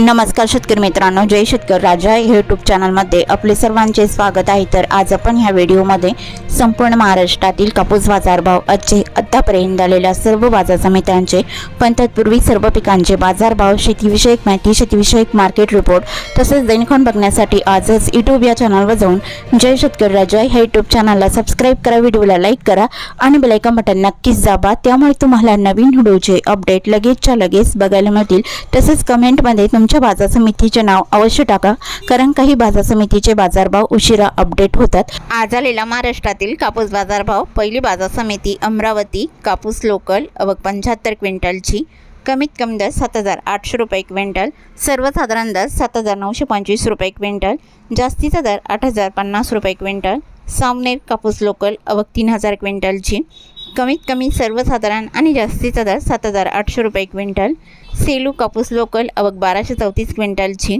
नमस्कार शेतकरी मित्रांनो, जय शेतकरी राजा यूट्यूब चॅनलमध्ये आपले सर्वांचे स्वागत आहे। तर आज आपण ह्या व्हिडिओमध्ये संपूर्ण महाराष्ट्रातील कापूस बाजारभाव आतापर्यंत झालेल्या सर्व बाजार समित्यांचे पण तत्पूर्वी सर्व पिकांचे बाजारभाव, शेतीविषयक माहिती, शेतीविषयक मार्केट रिपोर्ट तसेच दैनिक बघण्यासाठी आजच यूट्यूब या चॅनलवर जाऊन जय शेतकरी राजा ह्या यूट्यूब चॅनलला सबस्क्राईब करा, व्हिडिओला लाईक करा आणि बेल आयकॉन बटन नक्कीच दाबा, त्यामुळे तुम्हाला नवीन व्हिडिओचे अपडेट लगेचच्या लगेच बघायला मिळतील। तसेच कमेंटमध्ये तुमच्या बाजार समितीचे नाव अवश्य टाका, कारण काही बाजार समितीचे बाजारभाव उशिरा अपडेट होतात। आज आलेला महाराष्ट्रातील कापूस बाजारभाव, पहिली बाजार समिती अमरावती, कापूस लोकल अवक 75 क्विंटलची, कमीत कमी दर 7,800 रुपये क्विंटल, सर्वसाधारण दर 7,925 रुपये क्विंटल, जास्तीचा दर 8,050 रुपये क्विंटल। सावनेर कापूस लोकल अवक 3,000 क्विंटलची, कमीत कमी सर्वसाधारण आणि जास्तीचा दर 7,800 रुपये क्विंटल। सेलू कापूस लोकल अवक 1,234 क्विंटलची,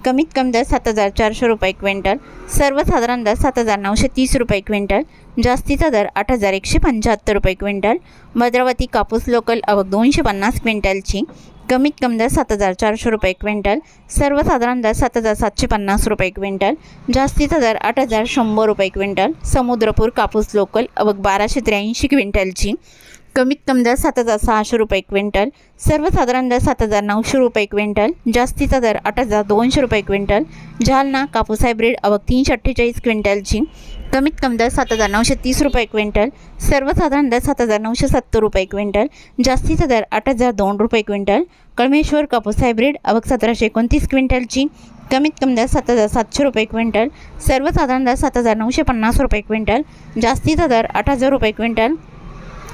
कमीत कमी दर 7,400 रुपये क्विंटल, सर्वसाधारण दर 7,930 रुपये क्विंटल, जास्तीचा दर 8,175 रुपये क्विंटल। भद्रावती कापूस लोकल अवक 250 क्विंटलची, कमीत कमी दर 7,400 रुपये क्विंटल, सर्वसाधारण दर 7,750 रुपये क्विंटल, जास्तीचा दर 8,100 रुपये क्विंटल। समुद्रपूर कापूस लोकल अवक 1,283 क्विंटलची, कमीत कमी दर 7,600 रुपये क्विंटल, सर्वसाधारण दर 7,900 रुपये क्विंटल, जास्तीचा दर 8,200 रुपये क्विंटल। जालना कापूस हायब्रिड अवक 348 क्विंटलची, कमीत कमी दर 7,930 रुपये क्विंटल, सर्वसाधारण दर 7,970 रुपये क्विंटल, जास्तीचा दर 8,002 रुपये क्विंटल। कळमेश्वर कापूस हायब्रिड अवक 1,729 क्विंटलची, कमीत कमी दर 7,700 रुपये क्विंटल, सर्वसाधारण दर 7,950 रुपये क्विंटल, जास्तीचा दर 8,000 रुपये क्विंटल।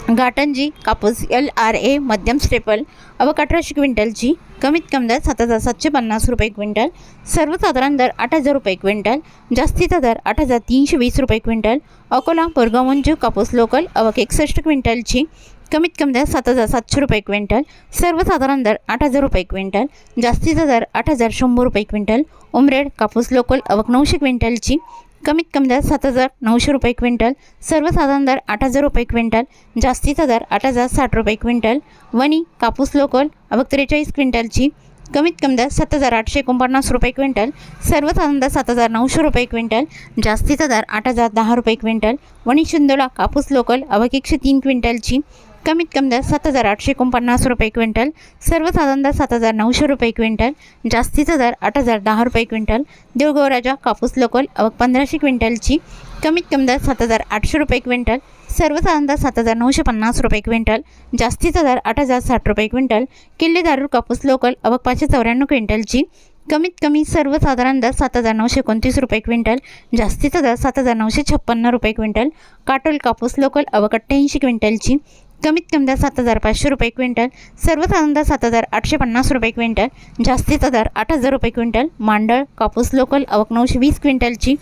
घाटंजी कापूस LRA मध्यम स्टेपल अवक 1,800 क्विंटलची, कमीत कमी दर 7,750 रुपये क्विंटल, सर्वसाधारण दर 8,000 रुपये क्विंटल, जास्तीचा दर 8,320 रुपये क्विंटल। अकोला बोरगावंजू कापूस लोकल अवक 61 क्विंटलची, कमीत कमी दर 7,700 रुपये क्विंटल, सर्वसाधारण दर 8,000 रुपये क्विंटल, जास्तीचा दर 8,100 रुपये क्विंटल। उमरेड कापूस लोकल अवक 900 क्विंटलची, कमीत कमी दर 7,900 रुपये क्विंटल, सर्वसाधारण दर 8,000 रुपये क्विंटल, जास्तीचा दर 8,060 रुपये क्विंटल। वणी कापूस लोकल अवक 43 क्विंटलची, कमीत कमी दर 7,849 रुपये क्विंटल, सर्वसाधारण दर 7,900 रुपये क्विंटल, जास्तीचा दर 8,010 रुपये क्विंटल। वणी शिंदोला कापूस लोकल अवक 103 क्विंटलची, कमीत कमी दर 7,849 रुपये क्विंटल, सर्वसाधारण दर 7,900 रुपये क्विंटल, जास्तीचा दर 8,010 रुपये क्विंटल। देऊळगाव राजा कापूस लोकल अवक 1,500 क्विंटलची, कमीत कमी दर 7,800 रुपये क्विंटल, सर्वसाधारण दर 7,950 रुपये क्विंटल, जास्तीचा दर 8,060 रुपये क्विंटल। किल्ले दारूर कापूस लोकल अवक 594 क्विंटलची, कमीत कमी सर्वसाधारण दर 7,929 रुपये क्विंटल, जास्तीचा दर 7,956 रुपये क्विंटल। काटोल कापूस लोकल अवक 88 क्विंटलची, कमीत कमी दर 7,500 रुपये क्विंटल, सर्वसाधारण दर 7,850 रुपये क्विंटल, जास्तीचा दर 8,000 रुपये क्विंटल। मांडळ कापूस लोकल अवक 920 क्विंटलची,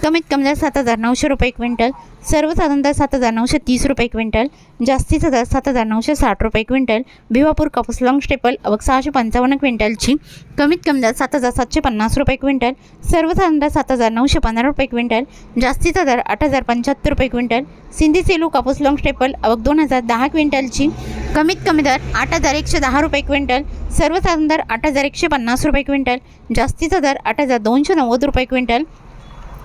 कमीत कमी दर 7,900 रुपये क्विंटल, सर्वसाधारण दर 7,930 रुपये क्विंटल, जास्तीचा दर 7,960 रुपये क्विंटल। भिवापूर कापूस लॉंग स्टेपल अवक 655 क्विंटलची, कमीत कमी दर 7,750 रुपये क्विंटल, सर्वसाधारण दर 7,915 रुपये क्विंटल, जास्तीचा दर 8,075 रुपये क्विंटल। सिंधी सेलू कापूस लॉंग स्टेपल अवक 2,010 क्विंटलची, कमीत कमी दर 8,110 रुपये क्विंटल, सर्वसाधारण दर 8,150 रुपये क्विंटल, जास्तीचा दर 8,290 रुपये क्विंटल।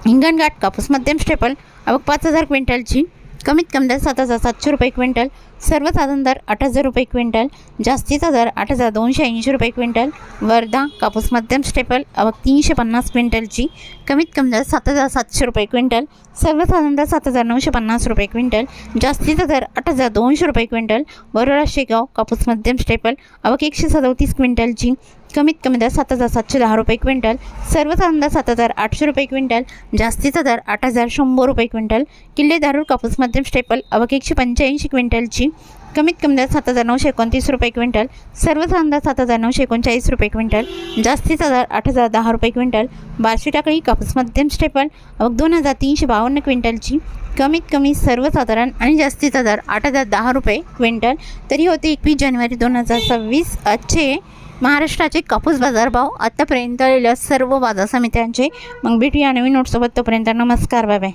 हिंगणघाट कापूस मध्यम स्टेपल अवक 5,000 क्विंटलची, कमीत कमी दर 7,700 रुपये क्विंटल, सर्वसाधारण दर 8,000 रुपये क्विंटल, जास्तीचा दर 8,280 रुपये क्विंटल। वर्धा कापूस मध्यम स्टेपल अवक 350 क्विंटलची, कमीत कमी दर 7,700 रुपये क्विंटल, सर्वसाधारण दर 7,950 रुपये क्विंटल, जास्तीचा दर 8,200 रुपये क्विंटल। वरोरा शेगाव कापूस मध्यम स्टेपल अवक 137 क्विंटलची, कमीत कमी दर 7,710 रुपये क्विंटल, सर्वसाधारण दर 7,800 रुपये क्विंटल, जास्तीचा दर 8,100 रुपये क्विंटल। किल्ले दारूर कापूस मध्यम स्टेपल अवक 185 क्विंटलची, कमीत कमी दर 7,929 रुपये क्विंटल, सर्वसाधारण दर 7,939 रुपये क्विंटल, जास्तीचा दर 8,010 रुपये क्विंटल। बार्शी टाकळी कापूस मध्यम स्टेपल अवक 2,352 क्विंटलची, कमीत कमी सर्वसाधारण आणि जास्तीचा दर 8,010 रुपये क्विंटल। तरी होते 21 जानेवारी 2026 आजचे महाराष्ट्राचे कापूस बाजारभाव आतापर्यंत आलेल्या सर्व बाजार समित्यांचे। मग भेटूया नवीन नोटसोबत, तोपर्यंत नमस्कार, बाय बाय।